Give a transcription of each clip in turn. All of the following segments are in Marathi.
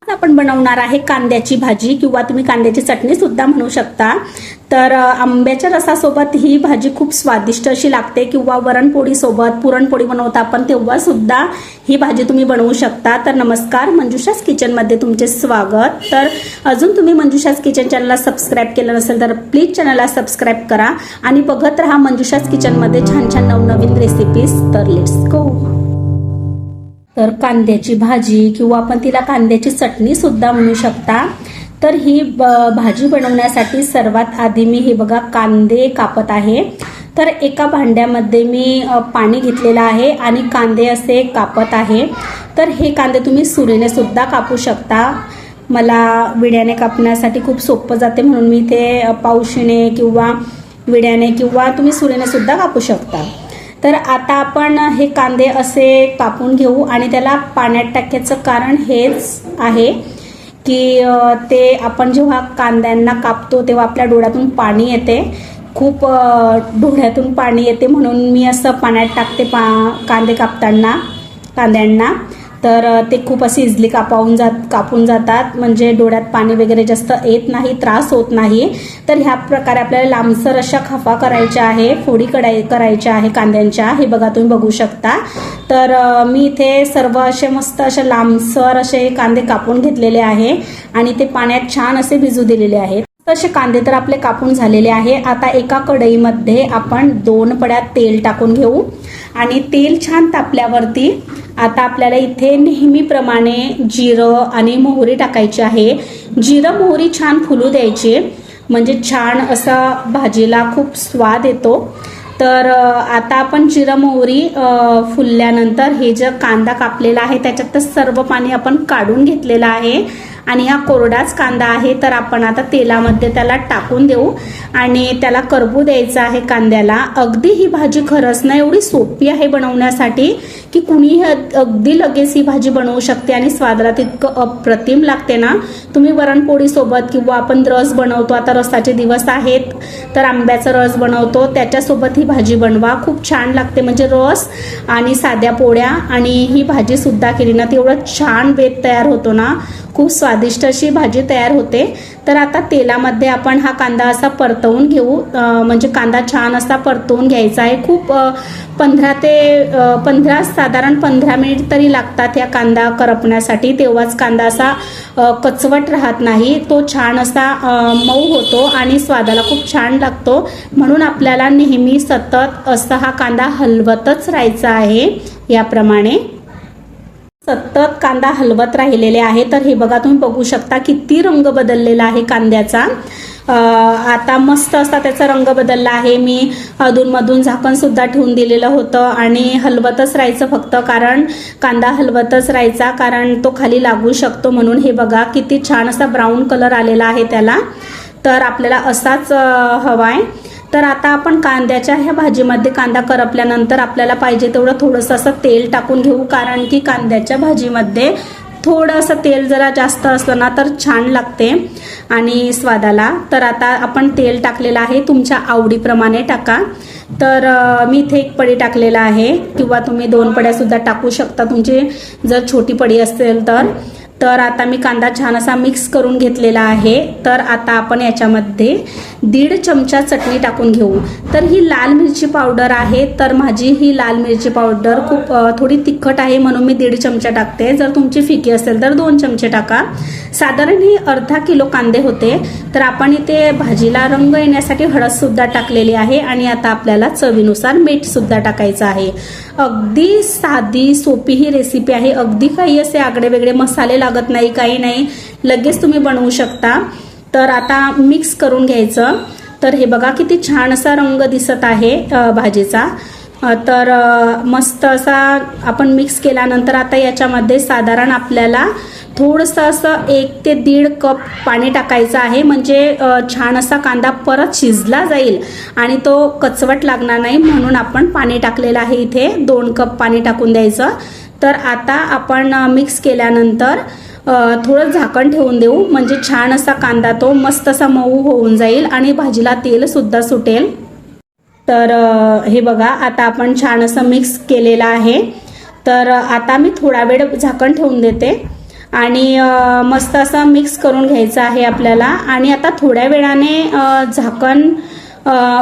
आपण बनवणार आहे कांद्याची भाजी किंवा तुम्ही कांद्याची चटणी सुद्धा म्हणू शकता। तर आंब्याच्या रसासोबत ही भाजी खूप स्वादिष्ट अशी लागते किंवा वरणपोळी सोबत पुरणपोळी बनवता आपण तेव्हा सुद्धा ही भाजी तुम्ही बनवू शकता। तर नमस्कार, मंजुषास किचन मध्ये तुमचे स्वागत। तर अजून तुम्ही मंजुषास किचन चॅनलला सबस्क्राइब केलं नसेल तर प्लीज चॅनलला सबस्क्राइब करा आणि बघत राहा मंजुषास किचन मध्ये छान छान नवनवीन रेसिपीज। तर लेट्स गो। तर कांद्याची भाजी किंवा आपण तिला कांद्याची चटणी सुद्धा म्हणू शकता। तर ही भाजी बनवण्यासाठी सर्वात आधी मी हे बघा कांदे कापत आहे। तर एका भांड्यामध्ये मी पाणी घेतलेलं आहे आणि कांदे असे कापत आहे। तर हे कांदे तुम्ही सुरीने सुद्धा कापू शकता। मला विड्याने कापण्यासाठी खूप सोपं जाते म्हणून मी ते पावशीने किंवा विड्याने किंवा तुम्ही सुरीने सुद्धा कापू शकता। तर आता आपण हे कांदे असे कापून घेऊ आणि त्याला पाण्यात टाकायचं कारण हेच आहे की ते आपण जेव्हा कांद्यांना कापतो तेव्हा आपल्या डोळ्यातून पाणी येते, खूप डोळ्यातून पाणी येते म्हणून मी असं पाण्यात टाकते कांदे कापताना कांद्यांना। तर ते खूप असे इझिली कापून जातात म्हणजे डोळ्यात पाणी वगैरे जास्त येत नाही, त्रास होत नाही। तर ह्या प्रकारे आपल्याला लांबसर अशा खफा करायच्या आहे, फोडी करायच्या आहे कांद्यांच्या। हे बघा तुम्ही बघू शकता। तर मी इथे सर्व असे मस्त असे लांबसर असे कांदे कापून घेतलेले आहे आणि ते पाण्यात छान असे भिजू दिलेले आहेत। तसे कांदे तर आपले कापून झालेले आहे। आता एका कढईमध्ये आपण 2 पड्या तेल टाकून घेऊ आणि तेल छान तापल्यावरती आता आपल्याला इथे नेहमीप्रमाणे जिरं आणि मोहरी टाकायची आहे। जिरं मोहरी छान फुलू द्यायची म्हणजे छान असा भाजीला खूप स्वाद येतो। तर आता आपण जिरं मोहरी फुलल्यानंतर हे जे कांदा कापलेला आहे त्याच्यात सर्व पाणी आपण काढून घेतलेलं आहे आणि हा कोरडाच कांदा आहे। तर आपण आता तेलामध्ये त्याला टाकून देऊ आणि त्याला करपू द्यायचं आहे कांद्याला। अगदी ही भाजी खरंच ना एवढी सोपी आहे बनवण्यासाठी की कुणीही अगदी लगेच ही भाजी बनवू शकते आणि स्वादाला तितकं अप्रतिम लागते ना। तुम्ही वरणपोळी सोबत किंवा आपण रस बनवतो, आता रसाचे दिवस आहेत तर आंब्याचा रस बनवतो त्याच्यासोबत ही भाजी बनवा, खूप छान लागते। म्हणजे रस आणि साध्या पोळ्या आणि ही भाजी सुद्धा केली ना तेवढं छान बेत तयार होतो ना, खूप स्वादिष्ट अशी भाजी तयार होते। तर आता तेलामध्ये आपण हा कांदा असा परतवून घेऊ म्हणजे कांदा छान असा परतवून घ्यायचा आहे। खूप 15 साधारण 15 मिनिट तरी लागतात या कांदा करपण्यासाठी, तेव्हाच कांदा असा कचवट राहत नाही, तो छान असा मऊ होतो आणि स्वादाला खूप छान लागतो। म्हणून आपल्याला नेहमी सतत असा हा कांदा हलवतच राहायचा आहे। याप्रमाणे सतत कांदा हलवत राहिलेले आहे। तर हे बघा तुम्ही बघू शकता किती रंग बदललेला आहे कांद्याचा। आता मस्त असा त्याचा रंग बदलला आहे। मी अधूनमधून झाकण सुद्धा ठेवून दिलेलं होतं आणि हलवतच राहायचं फक्त, कारण कांदा हलवतच राहायचा कारण तो खाली लागू शकतो म्हणून। हे बघा किती छान असा ब्राऊन कलर आलेला आहे त्याला, तर आपल्याला असाच हवाय। तर आता आपण कांद्याच्या ह्या भाजीमध्ये कांदा करपल्यानंतर आपल्याला पाहिजे तेवढं थोडंसं असं तेल टाकून घेऊ, कारण की कांद्याच्या भाजीमध्ये थोडंसं तेल जरा जास्त असलं ना तर छान लागते आणि स्वादाला। तर आता आपण तेल टाकलेलं आहे, तुमच्या आवडीप्रमाणे टाका। तर मी इथे 1 पडी टाकलेला आहे किंवा तुम्ही 2 पड्या सुद्धा टाकू शकता तुमची जर छोटी पडी असेल तर। तर आता मी कांदा छान असा मिक्स करून घेतलेला आहे। तर आता आपण याच्यामध्ये 1.5 चमचा चटणी टाकून घेऊ। तर ही लाल मिरची पावडर आहे, तर माझी ही लाल मिरची पावडर खूप थोडी तिखट आहे म्हणून मी 1.5 चमचा टाकते। जर तुमची फिकी असेल तर 2 चमचे टाका। साधारण ही अर्धा किलो कांदे होते। तर आपण इथे भाजीला रंग येण्यासाठी हळद सुद्धा टाकलेली आहे आणि आता आपल्याला चवीनुसार मीठ सुद्धा टाकायचं आहे। अगदी साधी सोपी ही रेसिपी आहे, अगदी काही असे आगळे वेगळे मसाले लागत नाही, काही नाही, लगेच तुम्ही बनवू शकता। तर आता मिक्स करून घ्यायचं। तर हे बघा किती छान असा रंग दिसत आहे भाजीचा। तर मस्त असा आपण मिक्स केल्यानंतर आता याच्यामध्ये साधारण आपल्याला थोडंसं असं 1 ते 1.5 कप पाणी टाकायचं आहे म्हणजे छान असा कांदा परत शिजला जाईल आणि तो कचवट लागणार नाही म्हणून आपण पाणी टाकलेलं आहे। इथे 2 कप पाणी टाकून द्यायचं। तर आता आपण मिक्स केल्यानंतर थोडं झाकण ठेवून देऊ म्हणजे छान असा कांदा तो मस्त असा मऊ होऊन जाईल आणि भाजीला तेल सुद्धा सुटेल। तर हे बघा आता आपण छान असं मिक्स केलेलं आहे। तर आता मी थोडा वेळ झाकण ठेवून देते आणि मस्त असं मिक्स करून घ्यायचं आहे आपल्याला. आणि आता थोड्या वेळाने झाकण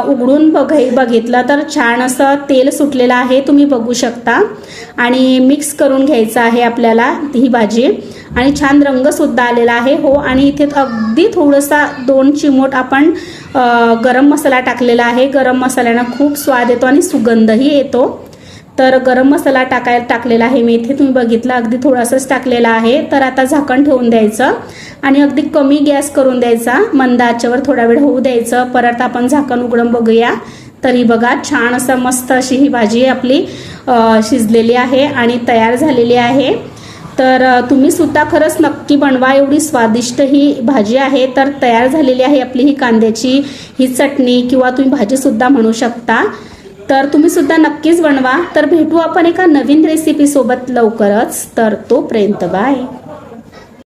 उघडून बघितलं तर छान असं तेल सुटलेलं आहे, तुम्ही बघू शकता. आणि मिक्स करून घ्यायचं आहे आपल्याला ही भाजी. आणि छान रंग सुद्धा आलेला आहे. हो, आणि इथे अगदी थोडासा 2 चिमूट आपण गरम मसाला टाकलेला आहे. गरम मसाल्यानं खूप स्वाद येतो आणि सुगंधही येतो. तर गरम मसाला टाकलेला आहे मी इथे, तुम्ही बघितलं अगदी थोडासाच टाकलेला आहे. तर आता झाकण ठेवून द्यायचं आणि अगदी कमी गॅस करून द्यायचा, मंद आचेवर थोडा वेळ होऊ द्यायचं. परत आपण झाकण उघडून बघूया. तरी बघा छान असं मस्त अशी ही भाजी आपली शिजलेली आहे आणि तयार झालेली आहे. तर तुम्ही सुद्धा खरंच नक्की बनवा, एवढी स्वादिष्ट ही भाजी आहे. तर तयार झालेली आहे आपली ही कांद्याची ही चटणी किंवा तुम्ही भाजी सुद्धा म्हणू शकता. तर तुम्ही सुद्धा नक्कीच बनवा. तर भेटू आपण एका नवीन रेसिपी सोबत लवकरच. तर तोपर्यंत बाय.